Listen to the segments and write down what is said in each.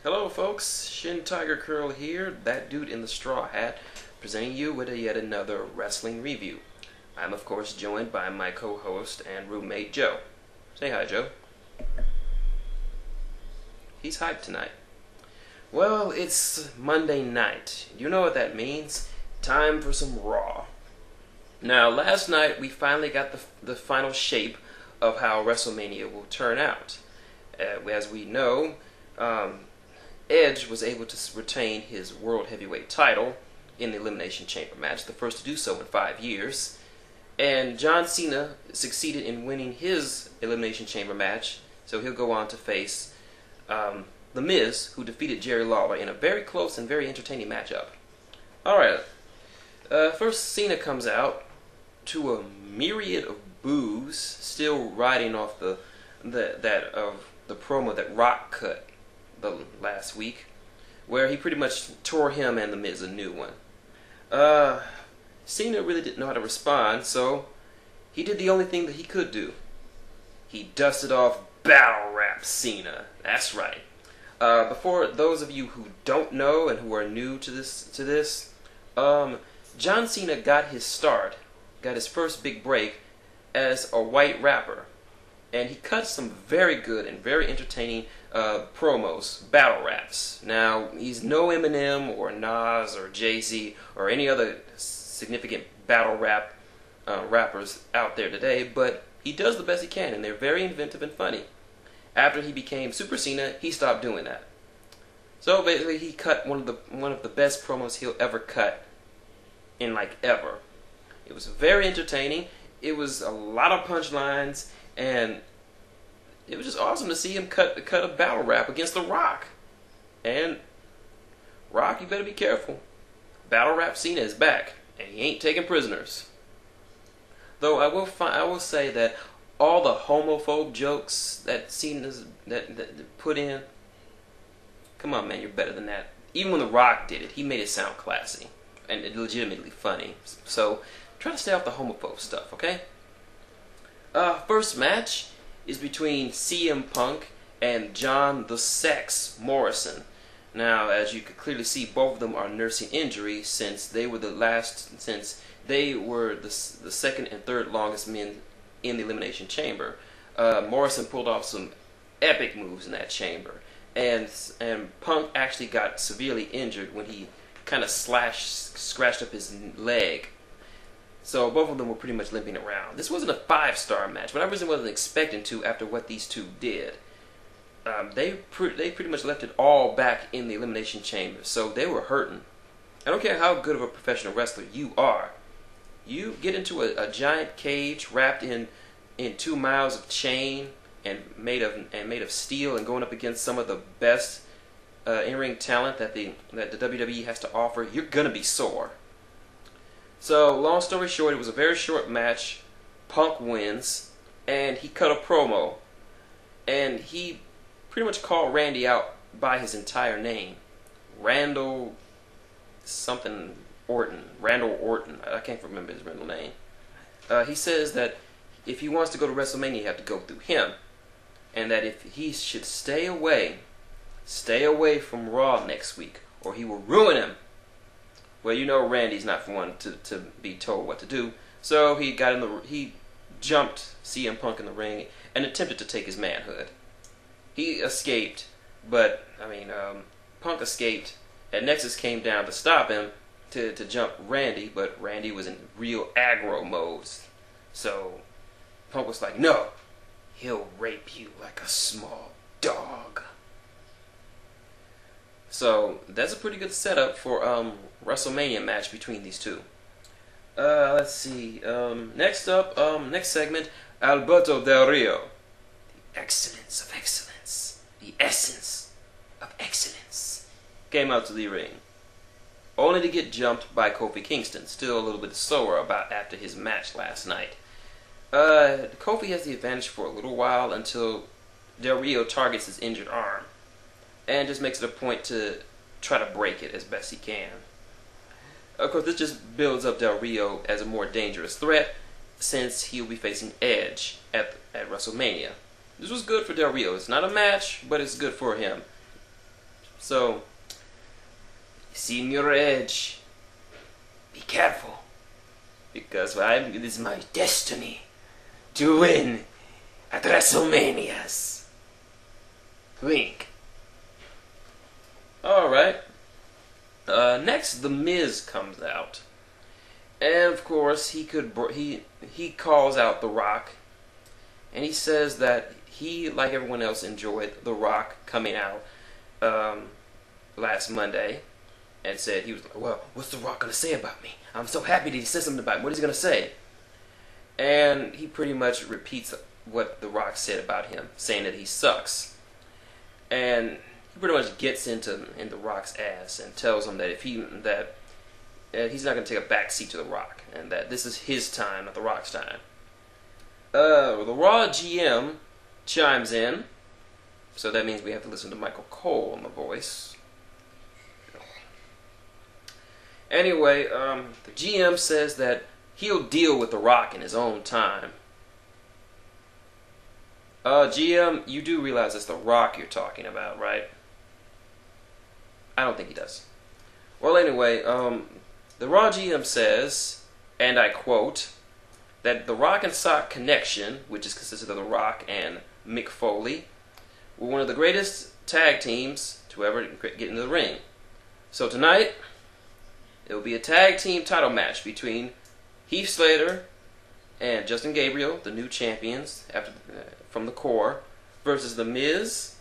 Hello folks, shintigercurl here, that dude in the straw hat, presenting you with yet another wrestling review. I'm of course joined by my co-host and roommate Joe. Say hi, Joe. He's hyped tonight. Well, it's Monday night. You know what that means? Time for some Raw. Now, last night we finally got the final shape of how WrestleMania will turn out. As we know, Edge was able to retain his World Heavyweight title in the Elimination Chamber match, the first to do so in 5 years. And John Cena succeeded in winning his Elimination Chamber match, so he'll go on to face The Miz, who defeated Jerry Lawler in a very close and very entertaining matchup. Alright, first Cena comes out to a myriad of boos, still riding off the promo that Rock cut the last week, where he pretty much tore him and The Miz a new one. Cena really didn't know how to respond, so he did the only thing that he could do. He dusted off Battle Rap Cena. That's right. Before those of you who don't know and who are new to this, John Cena got his start, got his first big break as a white rapper. And he cut some very good and very entertaining promos, battle raps. Now, he's no Eminem or Nas or Jay-Z or any other significant battle rap rappers out there today, but he does the best he can, and they're very inventive and funny. After he became Super Cena, he stopped doing that. So basically, he cut one of the best promos he'll ever cut in like ever. It was very entertaining. It was a lot of punchlines. And it was just awesome to see him cut a battle rap against The Rock. And Rock, you better be careful. Battle Rap Cena is back, and he ain't taking prisoners. Though I will say that all the homophobe jokes that Cena's that put in, come on, man, you're better than that. Even when The Rock did it, he made it sound classy and legitimately funny. So try to stay off the homophobe stuff, okay? First match is between CM Punk and John the Sex Morrison. Now, as you can clearly see, both of them are nursing injuries since they were the second and third longest men in the Elimination Chamber. Morrison pulled off some epic moves in that chamber, and Punk actually got severely injured when he kind of scratched up his leg. So both of them were pretty much limping around. This wasn't a 5-star match, but I really wasn't expecting to after what these two did. They pretty much left it all back in the Elimination Chamber, so they were hurting. I don't care how good of a professional wrestler you are. You get into a giant cage wrapped in 2 miles of chain and made of steel, and going up against some of the best in-ring talent that the WWE has to offer. You're gonna be sore. So, long story short, it was a very short match. Punk wins, and he cut a promo, and he pretty much called Randy out by his entire name. Randall something Orton. Randall Orton. I can't remember his real name. He says that if he wants to go to WrestleMania, you have to go through him, and that if he should stay away from Raw next week, or he will ruin him. Well, you know Randy's not for one to be told what to do, so he jumped CM Punk in the ring and attempted to take his manhood. He escaped, but Punk escaped, and Nexus came down to stop him to jump Randy, but Randy was in real aggro mode. So Punk was like, "No, he'll rape you like a small dog." So that's a pretty good setup for WrestleMania match between these two. Let's see. Next up, next segment, Alberto Del Rio. The excellence of excellence. The essence of excellence. Came out to the ring, only to get jumped by Kofi Kingston. Still a little bit sore after his match last night. Kofi has the advantage for a little while until Del Rio targets his injured arm, and just makes it a point to try to break it as best he can. Of course, this just builds up Del Rio as a more dangerous threat, since he'll be facing Edge at WrestleMania. This was good for Del Rio. It's not a match, but it's good for him. So, Senior Edge, be careful, because it is my destiny to win at WrestleManias. Wink. Alright. Next, The Miz comes out. And of course, he calls out The Rock. And he says that he, like everyone else, enjoyed The Rock coming out last Monday. And said, he was like, well, what's The Rock going to say about me? I'm so happy that he said something about me. What is he going to say? And he pretty much repeats what The Rock said about him, saying that he sucks. And he pretty much gets in The Rock's ass and tells him that he's not going to take a back seat to The Rock, and that this is his time, not The Rock's time. The Raw GM chimes in, so that means we have to listen to Michael Cole on The Voice. Anyway, the GM says that he'll deal with The Rock in his own time. GM, you do realize it's The Rock you're talking about, right? I don't think he does. Well, anyway, the Raw GM says, and I quote, that the Rock and Sock connection, which is consisted of The Rock and Mick Foley, were one of the greatest tag teams to ever get into the ring. So tonight, it will be a tag team title match between Heath Slater and Justin Gabriel, the new champions from the core, versus The Miz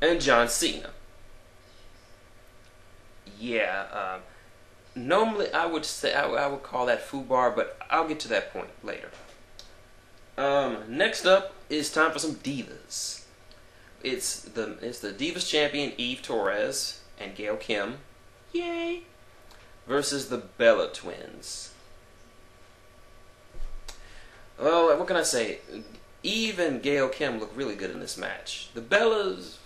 and John Cena. Yeah, normally I would say I would call that FUBAR, but I'll get to that point later. Next up is time for some divas. It's the Divas champion Eve Torres and Gail Kim, yay, versus the Bella Twins. Well, what can I say? Eve and Gail Kim look really good in this match. The Bellas,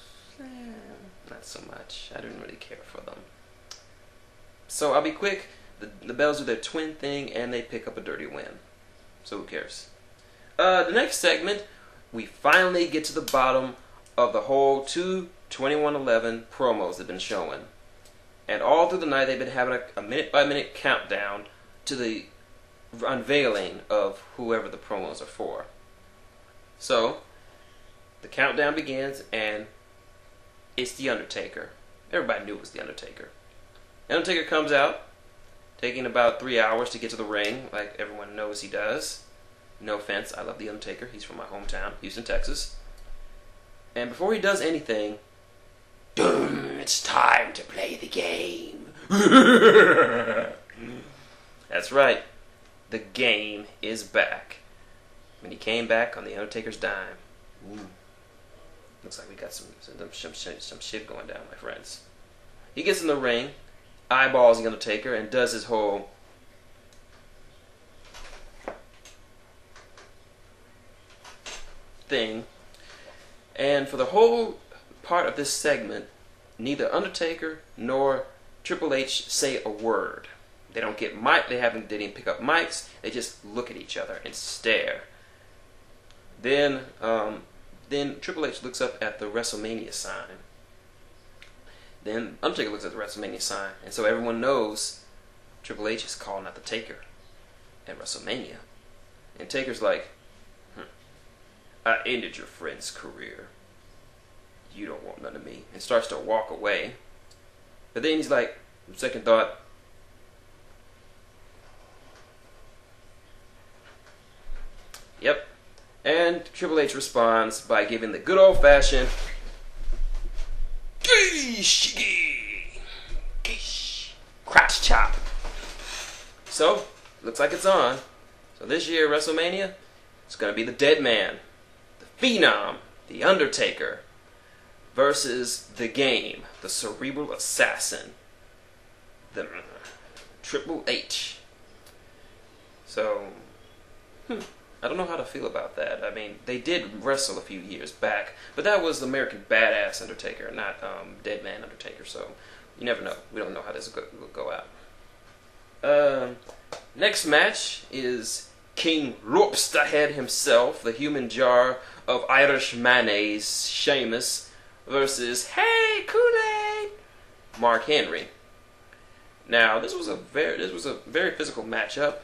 not so much. I didn't really care for them. So I'll be quick. The Bellas do their twin thing, and they pick up a dirty win. So who cares? The next segment, we finally get to the bottom of the whole 2111 promos they've been showing. And all through the night, they've been having a minute-by-minute countdown to the unveiling of whoever the promos are for. So, the countdown begins, and it's The Undertaker. Everybody knew it was The Undertaker. The Undertaker comes out, taking about 3 hours to get to the ring, like everyone knows he does. No offense, I love The Undertaker. He's from my hometown, Houston, Texas. And before he does anything, it's time to play the game. That's right. The game is back. When he came back on The Undertaker's dime. Ooh. Looks like we got some shit going down, my friends. He gets in the ring, eyeballs The Undertaker, and does his whole thing. And for the whole part of this segment, neither Undertaker nor Triple H say a word. They don't get mic. They didn't pick up mics. They just look at each other and stare. Then Triple H looks up at the WrestleMania sign. Then Undertaker looks at the WrestleMania sign, and so everyone knows Triple H is calling out the Taker at WrestleMania. And Taker's like, I ended your friend's career. You don't want none of me. And starts to walk away. But then he's like, second thought, yep. And Triple H responds by giving the good old-fashioned crotch chop. So, looks like it's on. So this year, WrestleMania, it's going to be the Dead Man, the Phenom, the Undertaker, versus the Game, the Cerebral Assassin, the Triple H. So, I don't know how to feel about that. I mean, they did wrestle a few years back, but that was the American Badass Undertaker, not Dead Man Undertaker, so you never know. We don't know how this will go out. Next match is King Lobsterhead himself, the human jar of Irish mayonnaise, Sheamus, versus Hey Kool-Aid, Mark Henry. Now, this was a very physical matchup,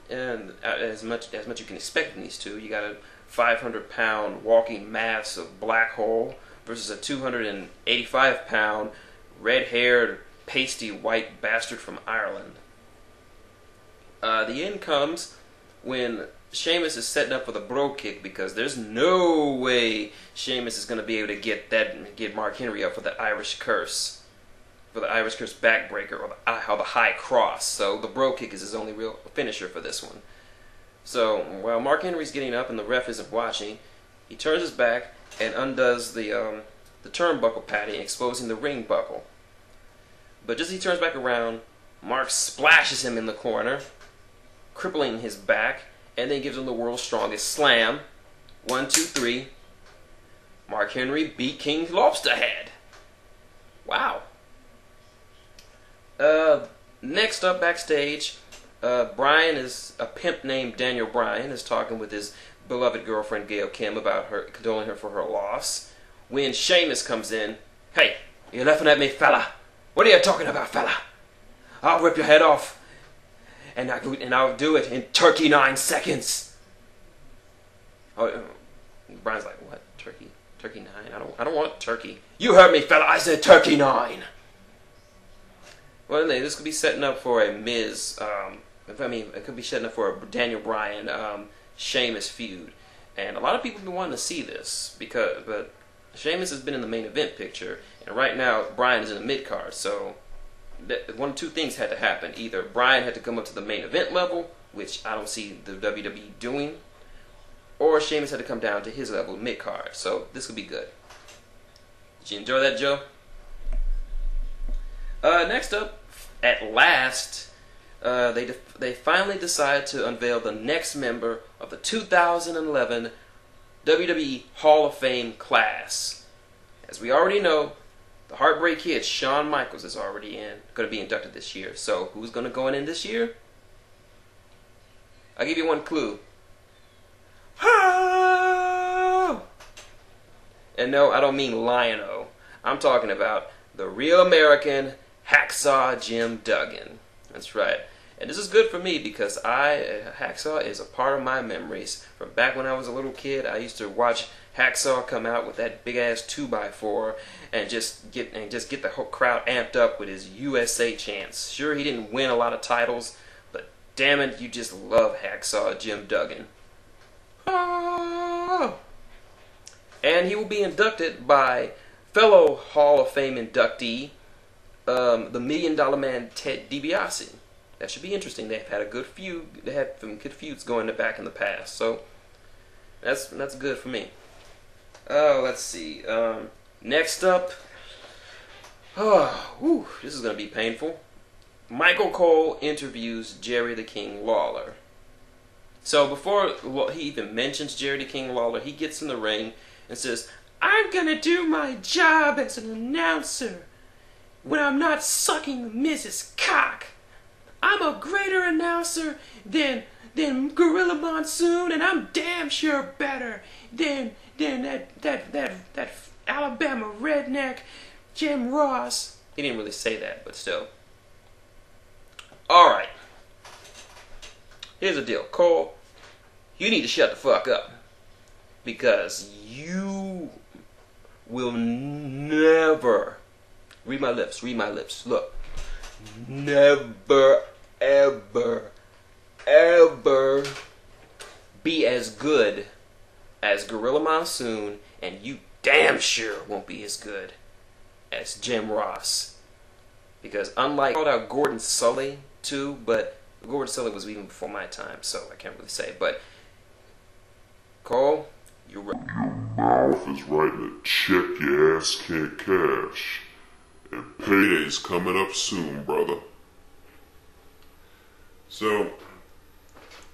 and as much you can expect in these two. You got a 500-pound walking mass of black hole versus a 285-pound red-haired pasty white bastard from Ireland. The end comes when Sheamus is setting up for the bro kick, because there's no way Sheamus is going to be able to get Mark Henry up for the Irish curse. For the Irish curse backbreaker, or the high cross. So the bro kick is his only real finisher for this one. So while Mark Henry's getting up and the ref isn't watching, he turns his back and undoes the turnbuckle padding, exposing the ring buckle. But just as he turns back around, Mark splashes him in the corner, crippling his back, and then gives him the world's strongest slam. 1, 2, 3. Mark Henry beat King Lobsterhead. Wow. Next up backstage, Bryan, is a pimp named Daniel Bryan, is talking with his beloved girlfriend Gail Kim about condoling her for her loss. When Sheamus comes in, "Hey, you laughing at me, fella? What are you talking about, fella? I'll rip your head off, and I'll do it in 39 seconds." Oh, Bryan's like, "What? Turkey 9? I don't want turkey." "You heard me, fella. I said turkey 9." Well, this could be setting up for a Miz. It could be setting up for a Daniel Bryan Sheamus feud, and a lot of people have been wanting to see this but Sheamus has been in the main event picture, and right now Bryan is in the mid card. So one of two things had to happen: either Bryan had to come up to the main event level, which I don't see the WWE doing, or Sheamus had to come down to his level, mid card. So this could be good. Did you enjoy that, Joe? Next up, at last, they finally decided to unveil the next member of the 2011 WWE Hall of Fame class. As we already know, the Heartbreak Kid, Shawn Michaels, is already going to be inducted this year. So who's going to go in this year? I'll give you one clue. And no, I don't mean Lion-O. I'm talking about the real American Hacksaw Jim Duggan. That's right. And this is good for me because Hacksaw is a part of my memories. From back when I was a little kid, I used to watch Hacksaw come out with that big ass 2x4 and just get the whole crowd amped up with his USA chants. Sure, he didn't win a lot of titles, but damn it, you just love Hacksaw Jim Duggan. Oh! And he will be inducted by fellow Hall of Fame inductee, the $1 Million Man Ted DiBiase. That should be interesting. They've had a good feud. They had some good feuds going back in the past, so that's good for me. Oh, let's see. Next up, this is gonna be painful. Michael Cole interviews Jerry the King Lawler. So before he even mentions Jerry the King Lawler, he gets in the ring and says, "I'm gonna do my job as an announcer when I'm not sucking the Miz's cock. I'm a greater announcer than Gorilla Monsoon, and I'm damn sure better than that Alabama redneck Jim Ross." He didn't really say that, but still. Alright. Here's the deal. Cole, you need to shut the fuck up. Because you will never, read my lips, look, never, ever be as good as Gorilla Monsoon, and you damn sure won't be as good as Jim Ross. Because unlike, I called out Gordon Sully too, but Gordon Sully was even before my time, so I can't really say. But Cole, you're right. Your mouth is writing a check your ass can't cash. And payday's coming up soon, brother. So,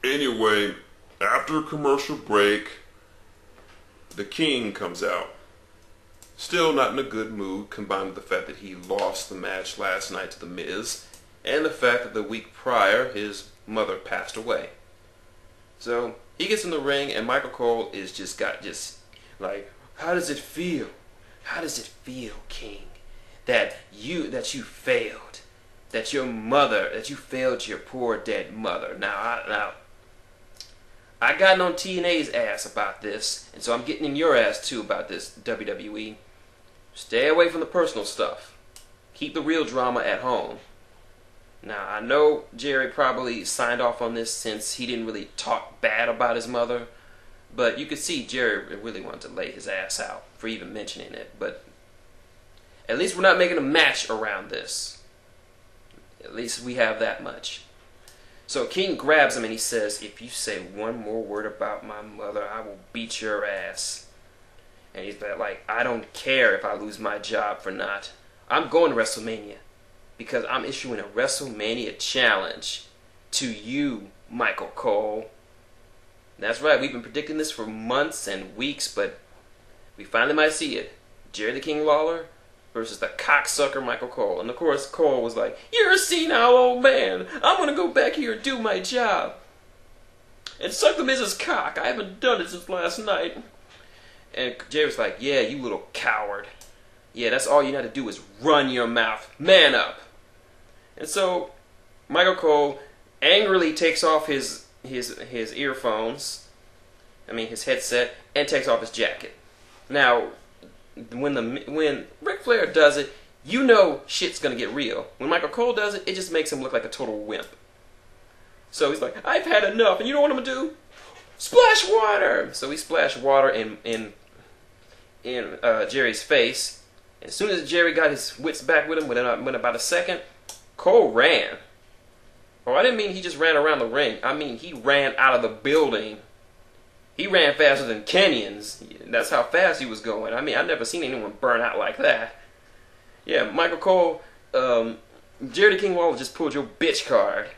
anyway, after a commercial break, the King comes out. Still not in a good mood, combined with the fact that he lost the match last night to The Miz, and the fact that the week prior, his mother passed away. So, he gets in the ring, and Michael Cole is just like, "How does it feel? How does it feel, King? that you failed, that you failed your poor dead mother. Now I got on TNA's ass about this, and so I'm getting in your ass too about this, WWE. Stay away from the personal stuff. Keep the real drama at home. Now, I know Jerry probably signed off on this since he didn't really talk bad about his mother, but you could see Jerry really wanted to lay his ass out for even mentioning it. But at least we're not making a match around this. At least we have that much. So King grabs him and he says, "If you say one more word about my mother, I will beat your ass." And he's like, "I don't care if I lose my job for not. I'm going to WrestleMania because I'm issuing a WrestleMania challenge to you, Michael Cole." That's right, we've been predicting this for months and weeks, but we finally might see it. Jerry the King Lawler versus the cocksucker Michael Cole. And of course, Cole was like, "You're a senile old man. I'm going to go back here and do my job. And suck the Miz's cock. I haven't done it since last night." And Jerry was like, "Yeah, you little coward. Yeah, that's all you got to do is run your mouth. Man up." And so Michael Cole angrily takes off his earphones, his headset, and takes off his jacket. Now, when Ric Flair does it, you know shit's gonna get real. When Michael Cole does it, it just makes him look like a total wimp. So he's like, "I've had enough," and you know what I'm gonna do? Splash water! So he splashed water in Jerry's face. As soon as Jerry got his wits back with him, within about a second, Cole ran. Oh, I didn't mean he just ran around the ring. I mean he ran out of the building. He ran faster than Kenyans. That's how fast he was going. I mean, I've never seen anyone burn out like that. Yeah, Michael Cole, Jerry the King Lawler just pulled your bitch card.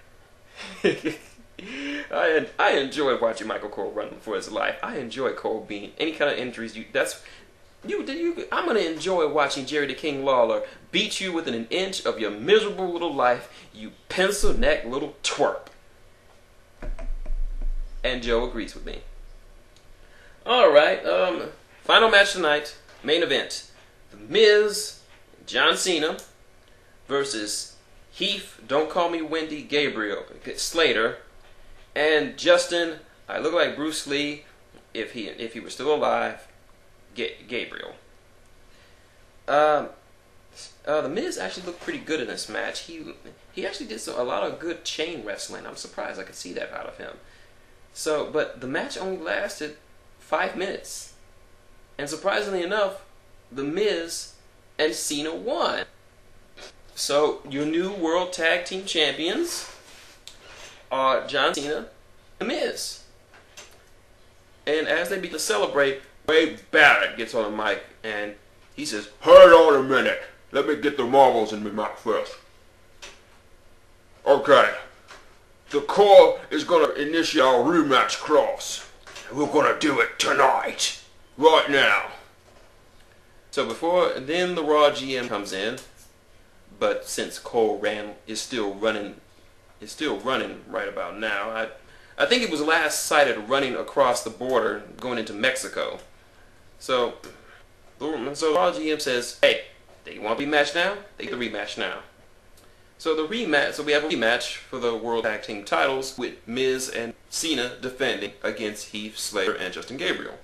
I enjoy watching Michael Cole run for his life. I enjoy Cole being any kind of injuries. I'm gonna enjoy watching Jerry the King Lawler beat you within an inch of your miserable little life, you pencil neck little twerp. And Joe agrees with me. All right, final match tonight, main event: The Miz, John Cena versus Heath, Don't Call Me Wendy, Gabriel Slater, and Justin, I look like Bruce Lee if he were still alive, Gabriel. The Miz actually looked pretty good in this match. He actually did a lot of good chain wrestling. I'm surprised I could see that out of him. But the match only lasted 5 minutes, and surprisingly enough, The Miz and Cena won. So your new World Tag Team Champions are John Cena and The Miz. And as they begin to celebrate, Wade Barrett gets on the mic and he says, "Hold on a minute. Let me get the marbles in my mouth first. Okay. The Corps is going to initiate our rematch clause. We're going to do it tonight. Right now." So then the Raw GM comes in, but since Cole is still running right about now. I think it was last sighted running across the border going into Mexico. So the Raw GM says, "Hey, they want a rematch now? They get the rematch now." So we have a rematch for the World Tag Team titles with Miz and Cena defending against Heath Slater and Justin Gabriel.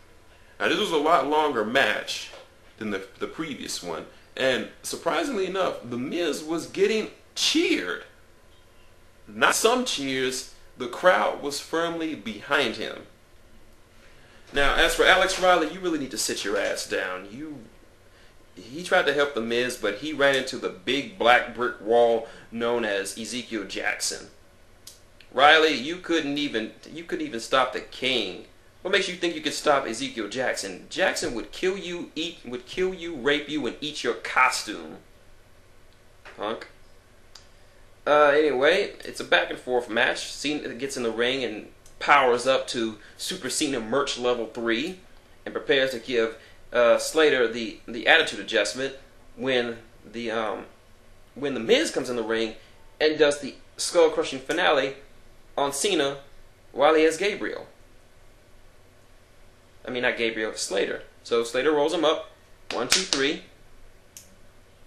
Now this was a lot longer match than the previous one, and surprisingly enough, the Miz was getting cheered. Not some cheers, the crowd was firmly behind him. Now, as for Alex Riley, you really need to sit your ass down. He tried to help the Miz, but he ran into the big black brick wall known as Ezekiel Jackson. Riley, you couldn't even stop the King. What makes you think you could stop Ezekiel Jackson? Jackson would kill you, rape you, and eat your costume. Punk. Anyway, it's a back and forth match. Cena gets in the ring and powers up to Super Cena Merch Level 3 and prepares to give Slater the attitude adjustment when the Miz comes in the ring and does the skull crushing finale on Cena while he has Gabriel. I mean, not Gabriel, Slater. So Slater rolls him up, 1, 2, 3,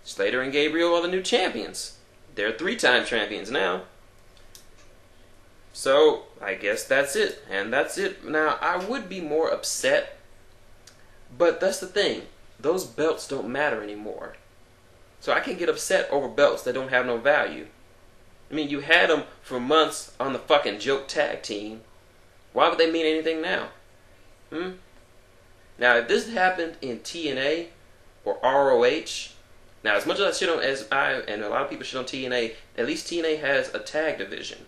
Slater and Gabriel are the new champions. They're 3-time champions now. So, I guess that's it. And that's it. Now, I would be more upset, but that's the thing. Those belts don't matter anymore. So I can get upset over belts that don't have no value. I mean, you had them for months on the fucking joke tag team. Why would they mean anything now? Now, if this happened in TNA or ROH, now as much as I shit on, as I and a lot of people shit on TNA, at least TNA has a tag division.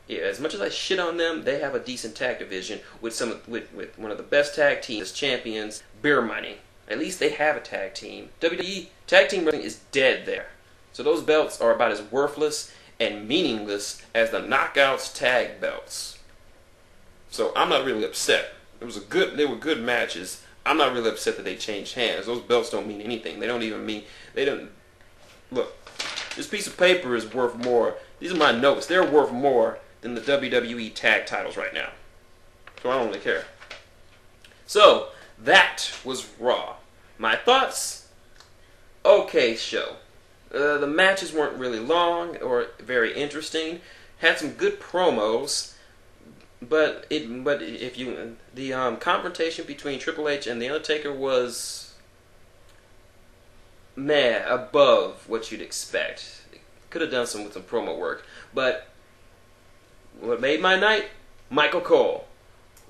Yeah, as much as I shit on them, they have a decent tag division with with one of the best tag teams, champions, beer money. At least they have a tag team. WWE tag team wrestling is dead there. So those belts are about as worthless and meaningless as the Knockouts tag belts. So I'm not really upset. They were good matches. I'm not really upset that they changed hands. Those belts don't mean anything. Look, this piece of paper is worth more. These are my notes. They're worth more than the WWE tag titles right now. So I don't really care. So, that was Raw. My thoughts? Okay show. The matches weren't really long or very interesting. Had some good promos. But the confrontation between Triple H and the Undertaker was above what you'd expect. Could have done some promo work, but what made my night? Michael Cole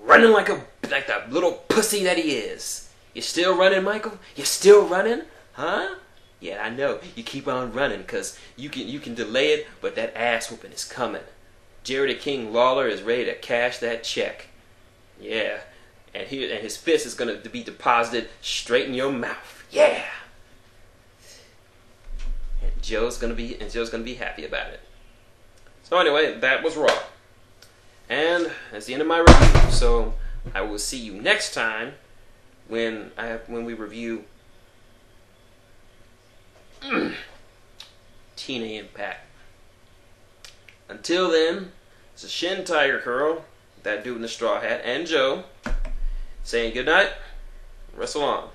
running like the little pussy that he is. You still running, Michael? You still running? Huh? Yeah, I know. You keep on running because you can delay it, but that ass whooping is coming. Jerry the King Lawler is ready to cash that check. Yeah. And his fist is going to be deposited straight in your mouth. Yeah. And Joe's going to be happy about it. So anyway, that was Raw. And that's the end of my review. So I will see you next time when we review TNA Impact. Until then, it's a shintigercurl, that dude in the straw hat, and Joe, saying good night, wrestle on.